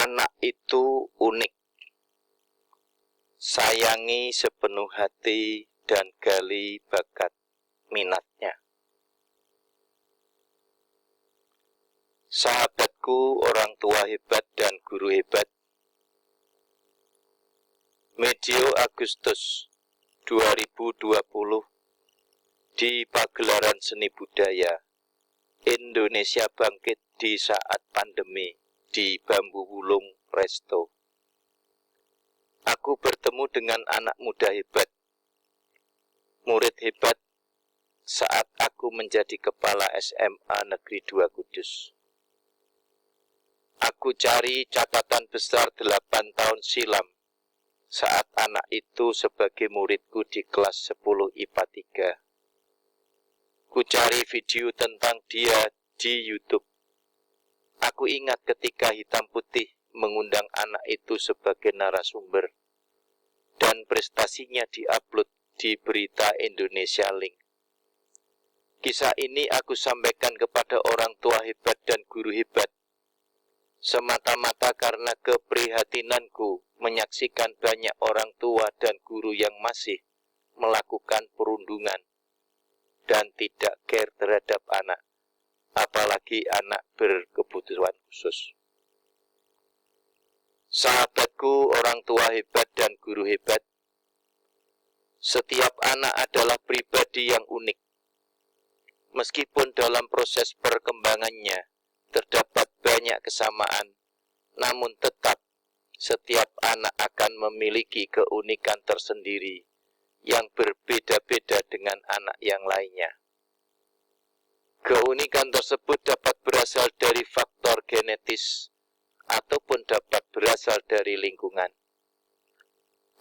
Anak itu unik. Sayangi sepenuh hati dan gali bakat minatnya. Sahabatku, orang tua hebat dan guru hebat. Medio Agustus 2020 di pagelaran seni budaya Indonesia bangkit di saat pandemi di Bambu Wulung Resto. Aku bertemu dengan anak muda hebat, murid hebat saat aku menjadi kepala SMA Negeri 2 Kudus. Aku cari catatan besar 8 tahun silam saat anak itu sebagai muridku di kelas 10 IPA 3. Ku cari video tentang dia di YouTube. Aku ingat ketika Hitam Putih mengundang anak itu sebagai narasumber dan prestasinya diupload di berita Indonesia Link. Kisah ini aku sampaikan kepada orang tua hebat dan guru hebat semata-mata karena keprihatinanku menyaksikan banyak orang tua dan guru yang masih melakukan perundungan dan tidak care terhadap anak, apalagi anak berkebutuhan khusus. Sahabatku, orang tua hebat dan guru hebat, setiap anak adalah pribadi yang unik. Meskipun dalam proses perkembangannya terdapat banyak kesamaan, namun tetap setiap anak akan memiliki keunikan tersendiri yang berbeda-beda dengan anak yang lainnya. Keunikan tersebut dapat berasal dari faktor genetis ataupun dapat berasal dari lingkungan.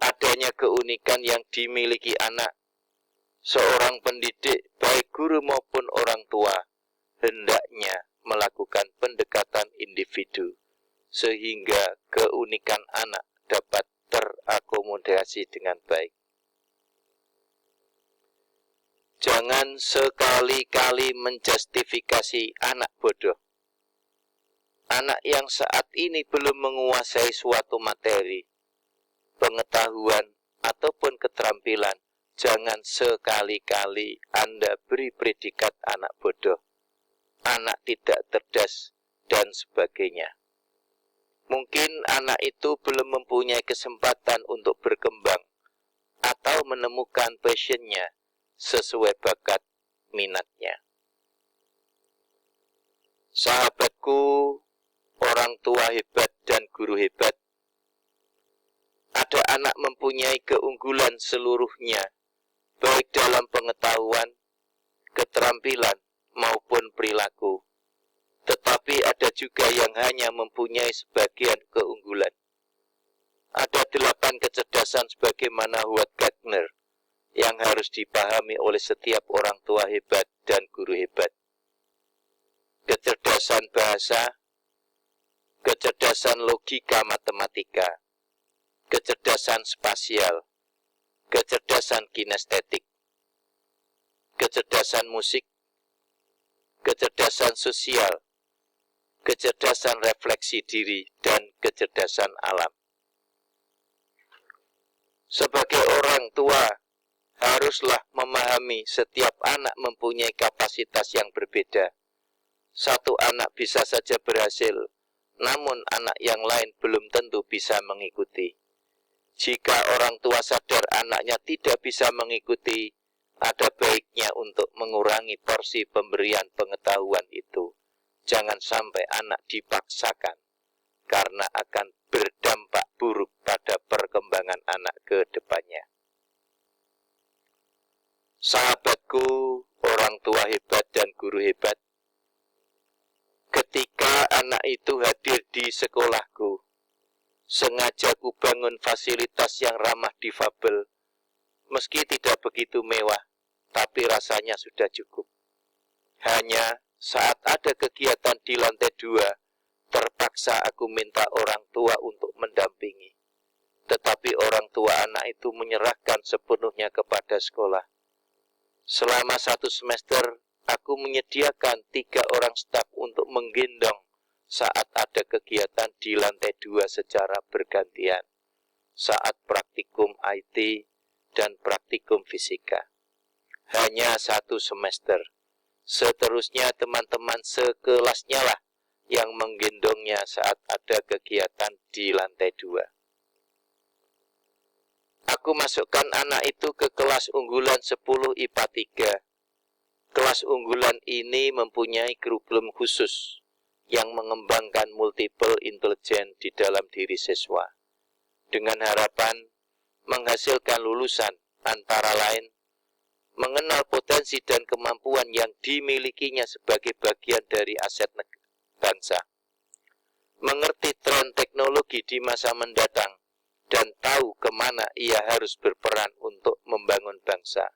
Adanya keunikan yang dimiliki anak, seorang pendidik, baik guru maupun orang tua, hendaknya melakukan pendekatan individu sehingga keunikan anak dapat terakomodasi dengan baik. Jangan sekali-kali menjustifikasi anak bodoh. Anak yang saat ini belum menguasai suatu materi, pengetahuan, ataupun keterampilan, jangan sekali-kali Anda beri predikat anak bodoh, anak tidak cerdas, dan sebagainya. Mungkin anak itu belum mempunyai kesempatan untuk berkembang atau menemukan passionnya sesuai bakat minatnya. Sahabatku, orang tua hebat dan guru hebat, ada anak mempunyai keunggulan seluruhnya, baik dalam pengetahuan, keterampilan, maupun perilaku. Tetapi ada juga yang hanya mempunyai sebagian keunggulan. Ada 8 kecerdasan sebagaimana Howard Gardner yang harus dipahami oleh setiap orang tua hebat dan guru hebat. Kecerdasan bahasa, kecerdasan logika matematika, kecerdasan spasial, kecerdasan kinestetik, kecerdasan musik, kecerdasan sosial, kecerdasan refleksi diri, dan kecerdasan alam. Sebagai orang tua, haruslah memahami setiap anak mempunyai kapasitas yang berbeda. Satu anak bisa saja berhasil, namun anak yang lain belum tentu bisa mengikuti. Jika orang tua sadar anaknya tidak bisa mengikuti, ada baiknya untuk mengurangi porsi pemberian pengetahuan itu. Jangan sampai anak dipaksakan, karena akan berdampak buruk pada perkembangan anak ke depannya. Sahabatku, orang tua hebat dan guru hebat, ketika anak itu hadir di sekolahku, sengaja ku bangun fasilitas yang ramah difabel, meski tidak begitu mewah, tapi rasanya sudah cukup. Hanya saat ada kegiatan di lantai 2, terpaksa aku minta orang tua untuk mendampingi. Tetapi orang tua anak itu menyerahkan sepenuhnya kepada sekolah. Selama 1 semester, aku menyediakan 3 orang staf untuk menggendong saat ada kegiatan di lantai 2 secara bergantian, saat praktikum IT dan praktikum fisika. Hanya 1 semester. Seterusnya teman-teman sekelasnya lah yang menggendongnya saat ada kegiatan di lantai 2. Aku masukkan anak itu ke kelas unggulan 10 IPA 3. Kelas unggulan ini mempunyai kurikulum khusus yang mengembangkan multiple intelligence di dalam diri siswa, dengan harapan menghasilkan lulusan antara lain mengenal potensi dan kemampuan yang dimilikinya sebagai bagian dari aset bangsa, mengerti tren teknologi di masa mendatang, dan tahu kemana ia harus berperan untuk membangun bangsa,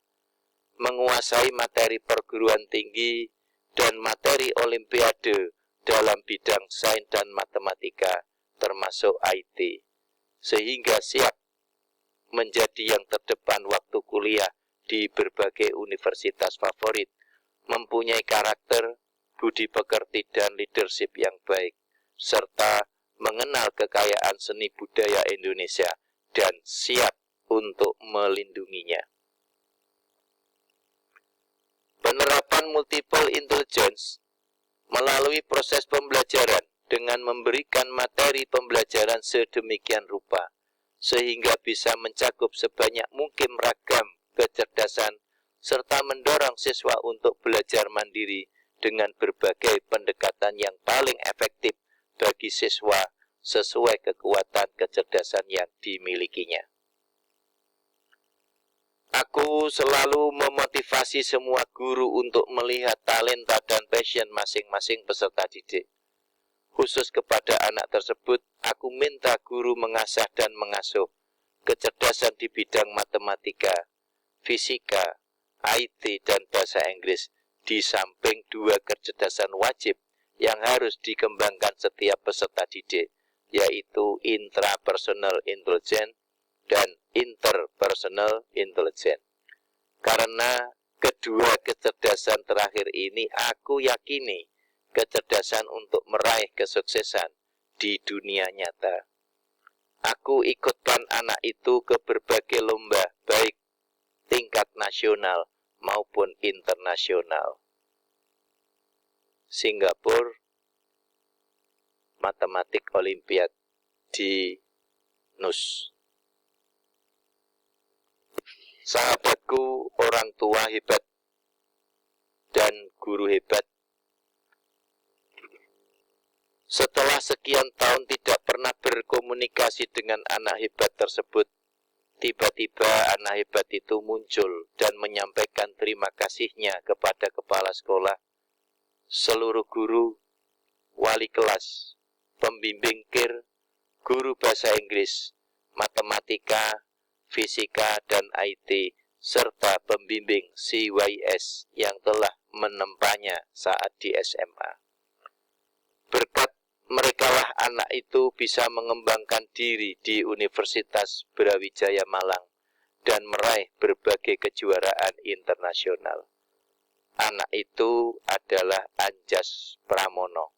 menguasai materi perguruan tinggi dan materi olimpiade dalam bidang sains dan matematika, termasuk IT, sehingga siap menjadi yang terdepan waktu kuliah di berbagai universitas favorit, mempunyai karakter, budi pekerti dan leadership yang baik, serta mengenal kekayaan seni budaya Indonesia dan siap untuk melindunginya. Penerapan multiple intelligence melalui proses pembelajaran dengan memberikan materi pembelajaran sedemikian rupa, sehingga bisa mencakup sebanyak mungkin ragam kecerdasan, serta mendorong siswa untuk belajar mandiri dengan berbagai pendekatan yang paling efektif bagi siswa sesuai kekuatan kecerdasan yang dimilikinya. Aku selalu memotivasi semua guru untuk melihat talenta dan passion masing-masing peserta didik. Khusus kepada anak tersebut, aku minta guru mengasah dan mengasuh kecerdasan di bidang matematika, fisika, IT, dan bahasa Inggris, di samping 2 kecerdasan wajib yang harus dikembangkan setiap peserta didik, yaitu intrapersonal intelligence dan interpersonal intelligence. Karena kedua kecerdasan terakhir ini aku yakini kecerdasan untuk meraih kesuksesan di dunia nyata. Aku ikutkan anak itu ke berbagai lomba, baik tingkat nasional maupun internasional. Singapura Matematik Olimpiad di NUS. Sahabatku, orang tua hebat dan guru hebat, setelah sekian tahun tidak pernah berkomunikasi dengan anak hebat tersebut, tiba-tiba anak hebat itu muncul dan menyampaikan terima kasihnya kepada kepala sekolah, seluruh guru, wali kelas, pembimbing KIR, guru bahasa Inggris, matematika, fisika, dan IT, serta pembimbing CYS yang telah menempanya saat di SMA. Berkat merekalah anak itu bisa mengembangkan diri di Universitas Brawijaya Malang dan meraih berbagai kejuaraan internasional. Anak itu adalah Anjas Pramono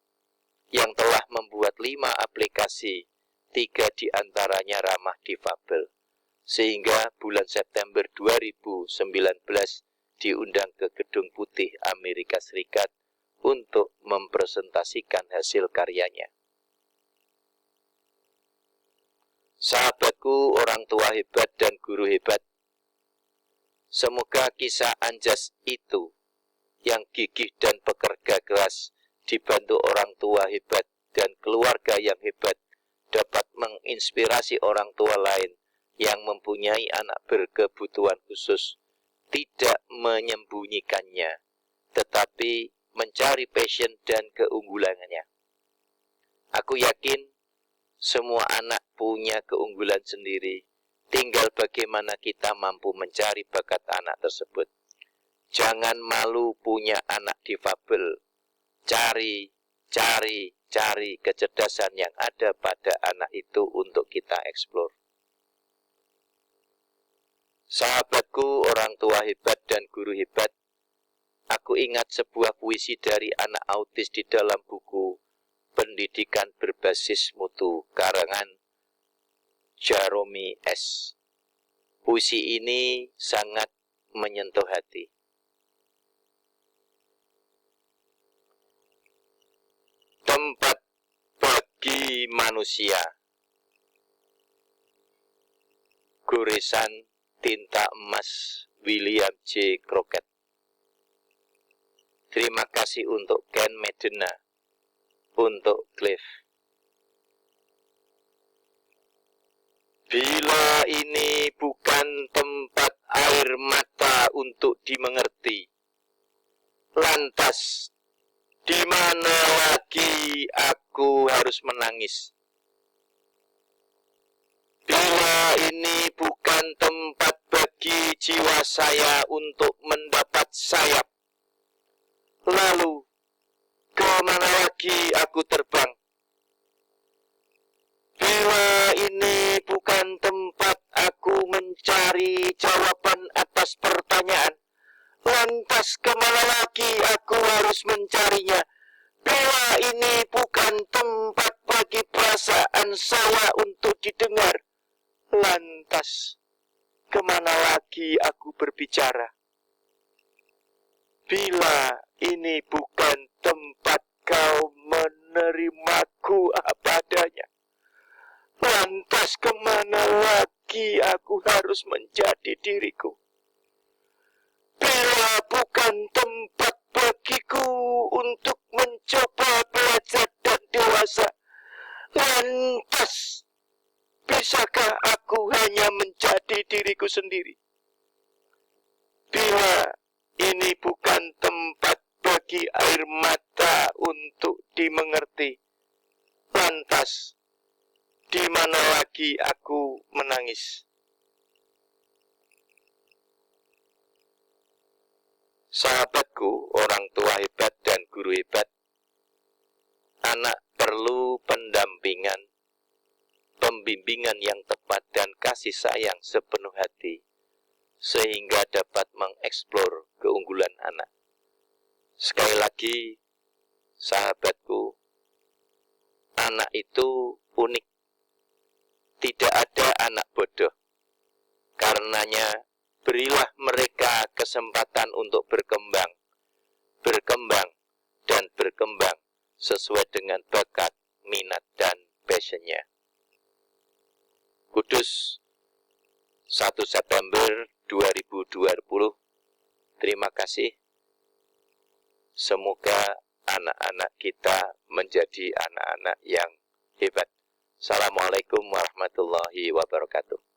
yang telah membuat 5 aplikasi, 3 diantaranya ramah difabel, sehingga bulan September 2019 diundang ke Gedung Putih Amerika Serikat untuk mempresentasikan hasil karyanya. Sahabatku, orang tua hebat dan guru hebat, semoga kisah Anjas itu yang gigih dan pekerja keras dibantu orang tua hebat dan keluarga yang hebat dapat menginspirasi orang tua lain yang mempunyai anak berkebutuhan khusus, tidak menyembunyikannya, tetapi mencari passion dan keunggulannya. Aku yakin semua anak punya keunggulan sendiri, tinggal bagaimana kita mampu mencari bakat anak tersebut. Jangan malu punya anak difabel. Cari kecerdasan yang ada pada anak itu untuk kita eksplor. Sahabatku, orang tua hebat dan guru hebat, aku ingat sebuah puisi dari anak autis di dalam buku pendidikan berbasis mutu, karangan Jerome S. Puisi ini sangat menyentuh hati. Tempat bagi manusia. Goresan tinta emas William J. Crockett. Terima kasih untuk Ken Medena, untuk Cliff. Bila ini bukan tempat air mata untuk dimengerti, lantas di mana lagi aku harus menangis? Bila ini bukan tempat bagi jiwa saya untuk mendapat sayap, lalu kemana lagi aku terbang? Bila ini bukan tempat aku mencari jawaban atas pertanyaan, lantas kemana lagi aku harus mencarinya? Bila ini bukan tempat bagi perasaan saya untuk didengar, lantas kemana lagi aku berbicara? Bila ini bukan tempat kau menerimaku apa adanya, lantas kemana lagi aku harus menjadi diriku? Bila bukan tempat bagiku untuk mencoba belajar dan dewasa, lantas bisakah aku hanya menjadi diriku sendiri? Bila ini bukan tempat bagi air mata untuk dimengerti, lantas di mana lagi aku menangis? Sahabatku, orang tua hebat dan guru hebat, anak perlu pendampingan, pembimbingan yang tepat dan kasih sayang sepenuh hati, sehingga dapat mengeksplor keunggulan anak. Sekali lagi, sahabatku, anak itu unik. Tidak ada anak bodoh. Karenanya, berilah mereka kesempatan untuk berkembang, dan berkembang sesuai dengan bakat, minat, dan passionnya. Kudus, 1 September 2020. Terima kasih. Semoga anak-anak kita menjadi anak-anak yang hebat. Assalamualaikum warahmatullahi wabarakatuh.